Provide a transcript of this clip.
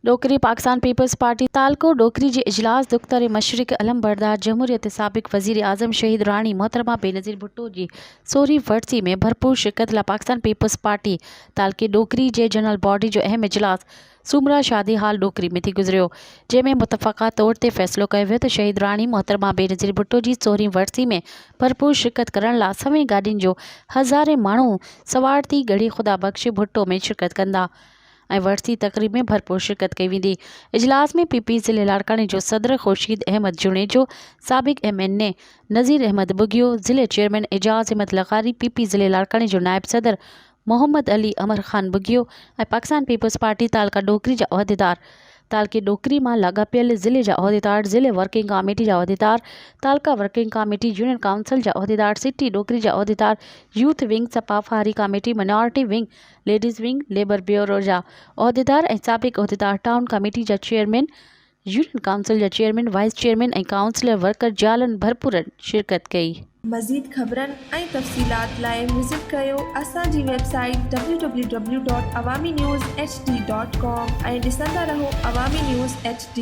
डोकरी Pakistan peoples party तालको डोकरी जे इजलास दुख्तर मशरिक अलम बरदार जमहूरियत साबिक वज़ीर आज़म शहीद रानी मोहतरमा बेनज़ीर भुट्टो जी सोरी वर्सी में भरपूर शिरकत ला पाकिस्तान पीपल्स पार्टी तालके डोकरी जे जनरल बॉडी जो अहम इजलास सुमरा शादी हाल डोकरी में थी गुजरियो, जैमें मुतफ़क़ा तौर ते फ़ैसिलो कयो वियो त शहीद रानी मोहतरमा बेनज़ीर भुट्टो जी सोरहीं वर्सी में भरपूर शिरकत करण ला सवें गाॾियुनि जो हज़ारे माण्हू सवार थी गढ़ी ख़ुदा बख़्श भुट्टो में शिरकत कंदा ऐं वर्सी तक़रीब में भरपूर शिरकत कई वेंदी। इजलास में पीपी ज़िले लाड़काने जो सदर खुर्शीद अहमद जुनेजो, साबिक़ MNA नज़ीर अहमद बुगियो, ज़िले चेयरमैन एजाज़ अहमद लग़ारी, पीपी ज़िले लाड़काने जो नायब सदर मोहम्मद अली अमर ख़ान बुगियो ऐं पाकिस्तान पीपल्स पार्टी तालका डोकरी जा उहदेदार, तालके डोकरी मां लाॻापियल ज़िले जा उहदेदार, ज़िले वर्किंग कमेटी जा उहदेदार, तालका वर्किंग कमेटी, यूनियन काउंसिल जा उहदेदार, सिटी डोकरी जा उहदेदार, यूथ विंग, सपाफारी committee, minority wing, ladies wing, labour bureau जा उहदेदार ऐं साबिक़ उहदेदार, टाउन कमेटी जा चेयरमैन, यूनियन काउंसिल जा चेयरमैन, वाइस चेयरमैन ऐं काउंसिलर वर्कर जालन भरपूर शिरकत कई। मज़ीद ख़बरन ऐं तफ़सीलात लाइ विज़िट कयो असांजी वेबसाइट www.awamiNewsHD.com ऐं ॾिसंदा रहो अवामी न्यूज़ HD।